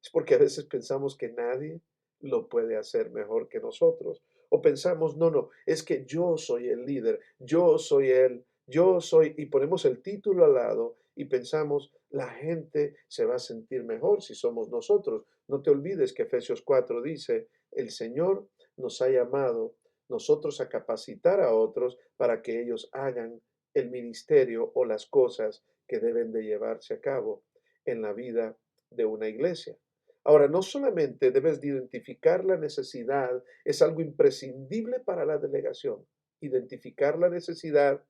Es porque a veces pensamos que nadie lo puede hacer mejor que nosotros. O pensamos, no, no, es que yo soy el líder, yo soy él, yo soy, y ponemos el título al lado y pensamos, la gente se va a sentir mejor si somos nosotros. No te olvides que Efesios 4 dice, el Señor nos ha llamado nosotros a capacitar a otros para que ellos hagan el ministerio o las cosas que deben de llevarse a cabo en la vida de una iglesia. Ahora, no solamente debes de identificar la necesidad, es algo imprescindible para la delegación, identificar la necesidad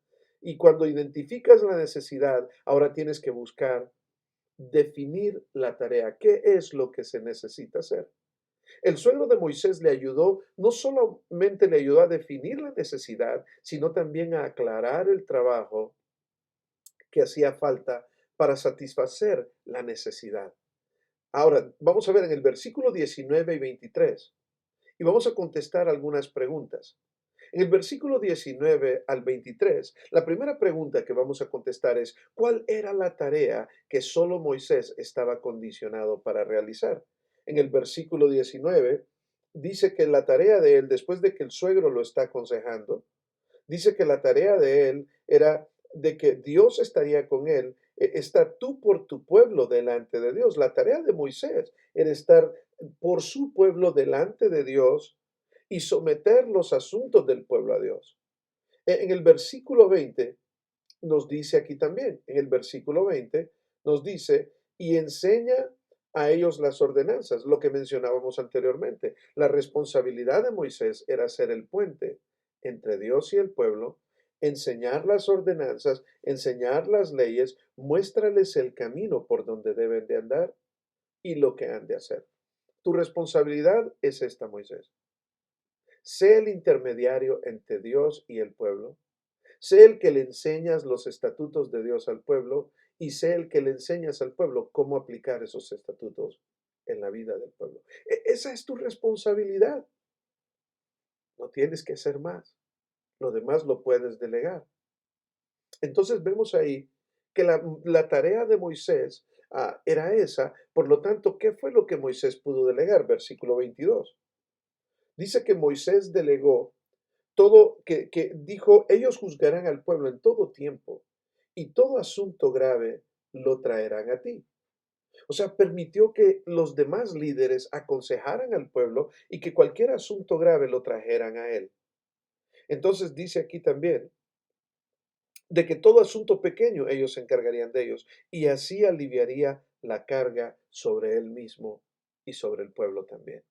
y cuando identificas la necesidad, ahora tienes que buscar definir la tarea. ¿Qué es lo que se necesita hacer? El suegro de Moisés le ayudó, no solamente le ayudó a definir la necesidad, sino también a aclarar el trabajo que hacía falta para satisfacer la necesidad. Ahora, vamos a ver en el versículo 19 y 23 y vamos a contestar algunas preguntas. En el versículo 19 al 23, la primera pregunta que vamos a contestar es, ¿cuál era la tarea que solo Moisés estaba condicionado para realizar? En el versículo 19 dice que la tarea de él, después de que el suegro lo está aconsejando, dice que la tarea de él era de que Dios estaría con él, estar tú por tu pueblo delante de Dios. La tarea de Moisés era estar por su pueblo delante de Dios y someter los asuntos del pueblo a Dios. En el versículo 20 nos dice aquí también, en el versículo 20 nos dice, y enseña a ellos las ordenanzas, lo que mencionábamos anteriormente. La responsabilidad de Moisés era ser el puente entre Dios y el pueblo, enseñar las ordenanzas, enseñar las leyes, muéstrales el camino por donde deben de andar y lo que han de hacer. Tu responsabilidad es esta, Moisés. Sé el intermediario entre Dios y el pueblo. Sé el que le enseñas los estatutos de Dios al pueblo y sé el que le enseñas al pueblo cómo aplicar esos estatutos en la vida del pueblo. Esa es tu responsabilidad. No tienes que hacer más. Lo demás lo puedes delegar. Entonces vemos ahí que la tarea de Moisés era esa. Por lo tanto, ¿qué fue lo que Moisés pudo delegar? Versículo 22. Dice que Moisés delegó todo, que dijo, ellos juzgarán al pueblo en todo tiempo y todo asunto grave lo traerán a ti. O sea, permitió que los demás líderes aconsejaran al pueblo y que cualquier asunto grave lo trajeran a él. Entonces dice aquí también de que todo asunto pequeño ellos se encargarían de ellos y así aliviaría la carga sobre él mismo y sobre el pueblo también.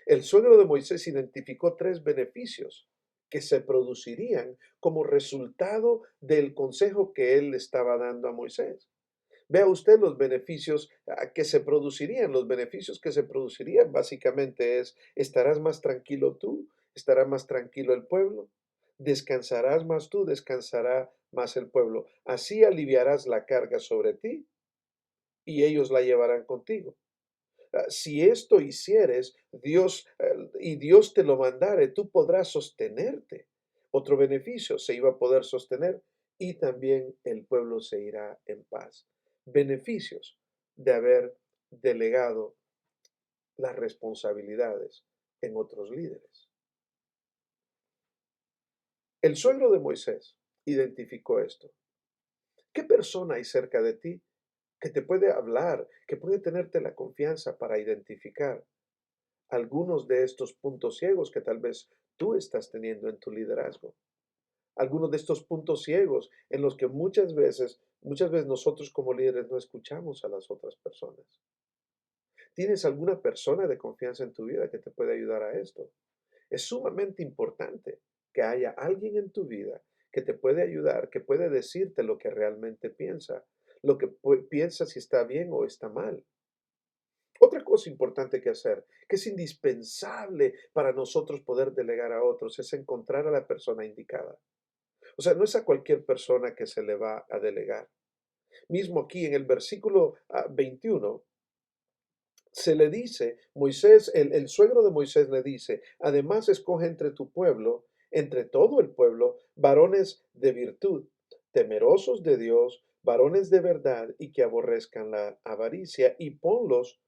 El suegro de Moisés identificó tres beneficios que se producirían como resultado del consejo que él le estaba dando a Moisés. Vea usted los beneficios que se producirían. Los beneficios que se producirían básicamente es, estarás más tranquilo tú, estará más tranquilo el pueblo, descansarás más tú, descansará más el pueblo. Así aliviarás la carga sobre ti y ellos la llevarán contigo. Si esto hicieres, Dios, y Dios te lo mandare, tú podrás sostenerte. Otro beneficio, se iba a poder sostener y también el pueblo se irá en paz. Beneficios de haber delegado las responsabilidades en otros líderes. El suegro de Moisés identificó esto. ¿Qué persona hay cerca de ti que te puede hablar, que puede tenerte la confianza para identificar algunos de estos puntos ciegos que tal vez tú estás teniendo en tu liderazgo? Algunos de estos puntos ciegos en los que muchas veces nosotros como líderes no escuchamos a las otras personas. ¿Tienes alguna persona de confianza en tu vida que te puede ayudar a esto? Es sumamente importante que haya alguien en tu vida que te puede ayudar, que puede decirte lo que realmente piensa, lo que piensa si está bien o está mal. Otra cosa importante que hacer, que es indispensable para nosotros poder delegar a otros, es encontrar a la persona indicada. O sea, no es a cualquier persona que se le va a delegar. Mismo aquí en el versículo 21, se le dice, Moisés, el suegro de Moisés le dice, además escoge entre tu pueblo, entre todo el pueblo, varones de virtud, temerosos de Dios, varones de verdad y que aborrezcan la avaricia y ponlos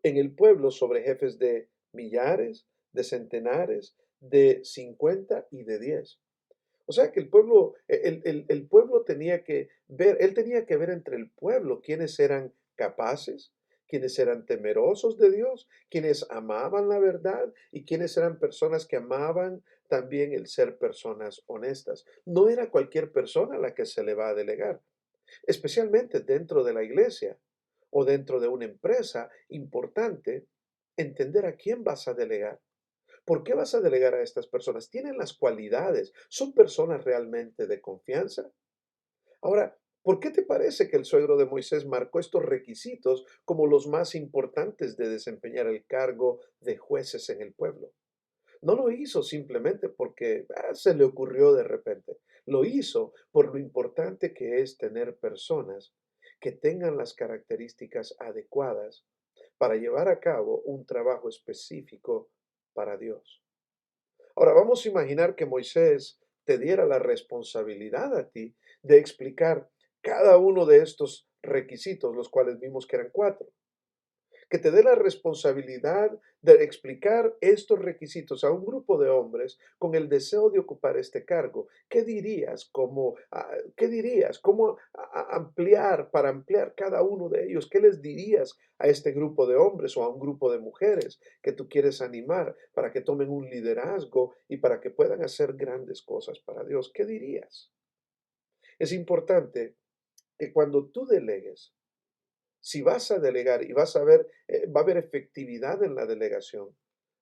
en el pueblo sobre jefes de millares, de centenares, de 50 y de 10. O sea que el pueblo, el pueblo tenía que ver, él tenía que ver entre el pueblo quienes eran capaces, quienes eran temerosos de Dios, quienes amaban la verdad y quienes eran personas que amaban también el ser personas honestas. No era cualquier persona a la que se le va a delegar, especialmente dentro de la iglesia o dentro de una empresa importante, entender a quién vas a delegar. ¿Por qué vas a delegar a estas personas? ¿Tienen las cualidades? ¿Son personas realmente de confianza? Ahora, ¿por qué te parece que el suegro de Moisés marcó estos requisitos como los más importantes de desempeñar el cargo de jueces en el pueblo? No lo hizo simplemente porque se le ocurrió de repente. Lo hizo por lo importante que es tener personas que tengan las características adecuadas para llevar a cabo un trabajo específico para Dios. Ahora vamos a imaginar que Moisés te diera la responsabilidad a ti de explicar cada uno de estos requisitos, los cuales vimos que eran cuatro. que te dé la responsabilidad de explicar estos requisitos a un grupo de hombres con el deseo de ocupar este cargo. ¿Qué dirías? ¿Qué dirías? ¿Cómo ampliar, para ampliar cada uno de ellos? ¿Qué les dirías a este grupo de hombres o a un grupo de mujeres que tú quieres animar para que tomen un liderazgo y para que puedan hacer grandes cosas para Dios? ¿Qué dirías? Es importante que cuando tú delegues, si vas a delegar y vas a ver, va a haber efectividad en la delegación,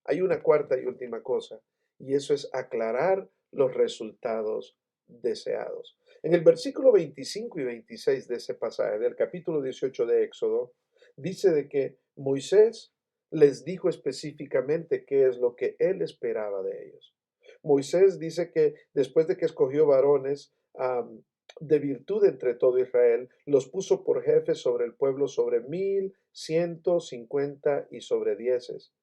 hay una cuarta y última cosa, y eso es aclarar los resultados deseados. En el versículo 25 y 26 de ese pasaje del capítulo 18 de Éxodo, dice de que Moisés les dijo específicamente qué es lo que él esperaba de ellos. Moisés dice que después de que escogió varones, de virtud entre todo Israel, los puso por jefes sobre el pueblo sobre 1150 y sobre dieces,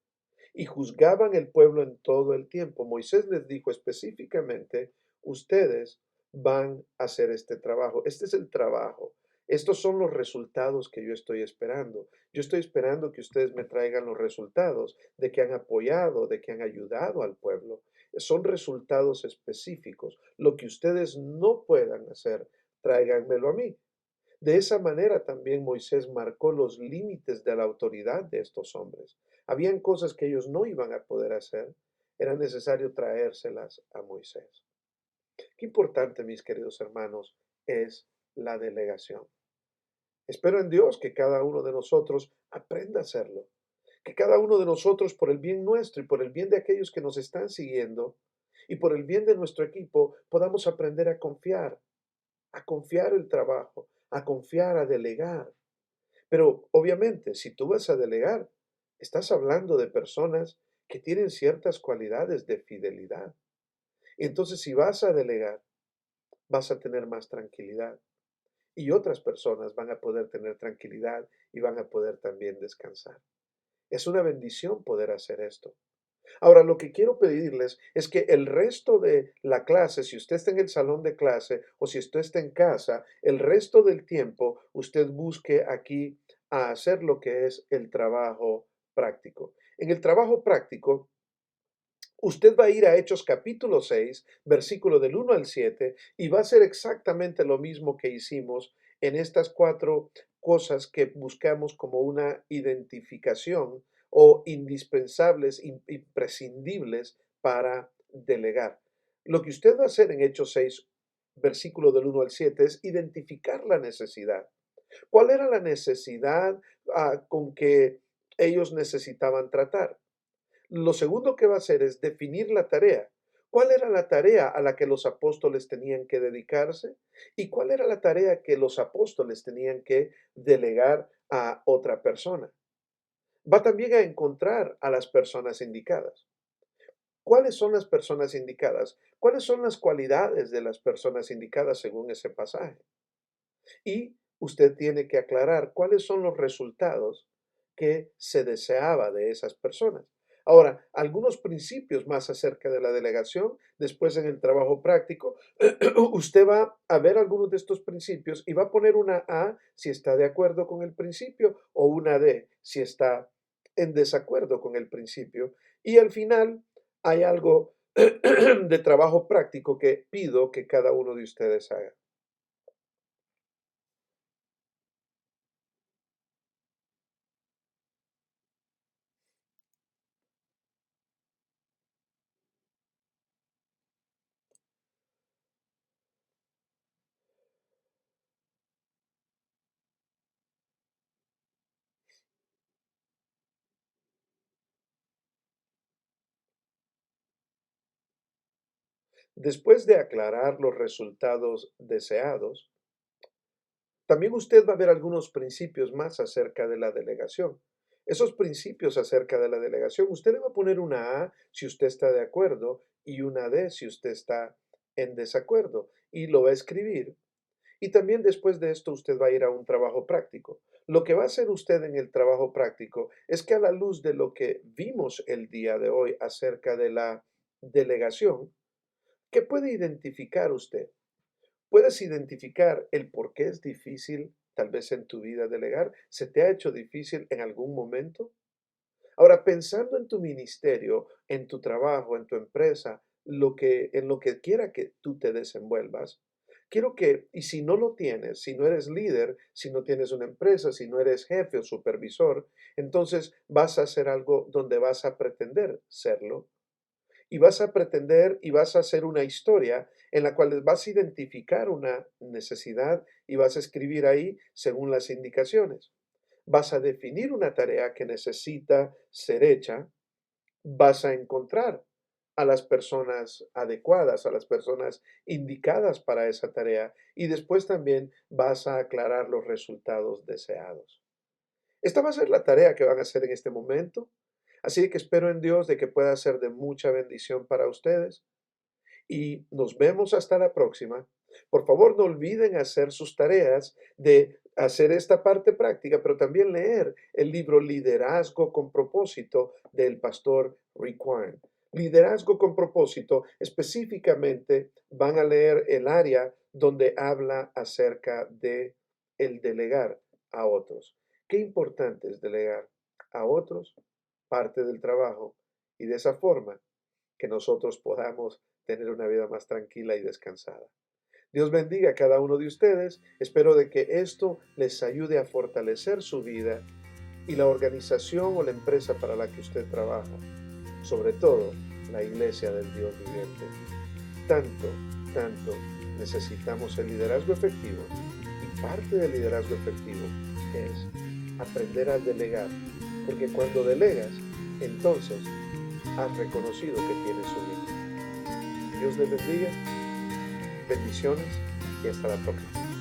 y juzgaban el pueblo en todo el tiempo. Moisés les dijo específicamente, ustedes van a hacer este trabajo, este es el trabajo. Estos son los resultados que yo estoy esperando. Yo estoy esperando que ustedes me traigan los resultados de que han apoyado, de que han ayudado al pueblo. Son resultados específicos. Lo que ustedes no puedan hacer, tráiganmelo a mí. De esa manera también Moisés marcó los límites de la autoridad de estos hombres. Habían cosas que ellos no iban a poder hacer, era necesario traérselas a Moisés. Qué importante, mis queridos hermanos, es la delegación. Espero en Dios que cada uno de nosotros aprenda a hacerlo, que cada uno de nosotros, por el bien nuestro y por el bien de aquellos que nos están siguiendo y por el bien de nuestro equipo, podamos aprender a confiar el trabajo, a confiar, a delegar. Pero obviamente, si tú vas a delegar, estás hablando de personas que tienen ciertas cualidades de fidelidad. Y entonces, si vas a delegar, vas a tener más tranquilidad. Y otras personas van a poder tener tranquilidad y van a poder también descansar. Es una bendición poder hacer esto. Ahora, lo que quiero pedirles es que el resto de la clase, si usted está en el salón de clase o si usted está en casa, el resto del tiempo usted busque aquí a hacer lo que es el trabajo práctico. En el trabajo práctico, usted va a ir a Hechos capítulo 6, versículo del 1 al 7, y va a hacer exactamente lo mismo que hicimos en estas cuatro cosas que buscamos como una identificación o indispensables, imprescindibles para delegar. Lo que usted va a hacer en Hechos 6, versículo del 1 al 7, es identificar la necesidad. ¿Cuál era la necesidad con que ellos necesitaban tratar? Lo segundo que va a hacer es definir la tarea. ¿Cuál era la tarea a la que los apóstoles tenían que dedicarse? ¿Y cuál era la tarea que los apóstoles tenían que delegar a otra persona? Va también a encontrar a las personas indicadas. ¿Cuáles son las personas indicadas? ¿Cuáles son las cualidades de las personas indicadas según ese pasaje? Y usted tiene que aclarar cuáles son los resultados que se deseaba de esas personas. Ahora, algunos principios más acerca de la delegación, después en el trabajo práctico, usted va a ver algunos de estos principios y va a poner una A si está de acuerdo con el principio o una D si está en desacuerdo con el principio. Y al final hay algo de trabajo práctico que pido que cada uno de ustedes haga. Después de aclarar los resultados deseados, también usted va a ver algunos principios más acerca de la delegación. Esos principios acerca de la delegación, usted le va a poner una A si usted está de acuerdo y una D si usted está en desacuerdo y lo va a escribir. Y también después de esto usted va a ir a un trabajo práctico. Lo que va a hacer usted en el trabajo práctico es que a la luz de lo que vimos el día de hoy acerca de la delegación, ¿qué puede identificar usted? Puedes identificar el por qué es difícil tal vez en tu vida delegar? ¿Se te ha hecho difícil en algún momento? Ahora, pensando en tu ministerio, en tu trabajo, en tu empresa, en lo que quiera que tú te desenvuelvas, quiero que, y si no lo tienes, si no eres líder, si no tienes una empresa, si no eres jefe o supervisor, entonces vas a hacer algo donde vas a pretender serlo. Y vas a pretender y vas a hacer una historia en la cual vas a identificar una necesidad y vas a escribir ahí según las indicaciones. Vas a definir una tarea que necesita ser hecha, vas a encontrar a las personas adecuadas, a las personas indicadas para esa tarea y después también vas a aclarar los resultados deseados. Esta va a ser la tarea que van a hacer en este momento, así que espero en Dios de que pueda ser de mucha bendición para ustedes y nos vemos hasta la próxima. Por favor, no olviden hacer sus tareas de hacer esta parte práctica, pero también leer el libro Liderazgo con propósito del pastor Rick Warren. Liderazgo con propósito, específicamente van a leer el área donde habla acerca de el delegar a otros. Qué importante es delegar a otros parte del trabajo y de esa forma que nosotros podamos tener una vida más tranquila y descansada. Dios bendiga a cada uno de ustedes. Espero de que esto les ayude a fortalecer su vida y la organización o la empresa para la que usted trabaja. Sobre todo, la iglesia del Dios viviente. Tanto, tanto necesitamos el liderazgo efectivo. Y parte del liderazgo efectivo es aprender a delegar. Porque cuando delegas, entonces has reconocido que tienes un equipo. Dios les bendiga, bendiciones y hasta la próxima.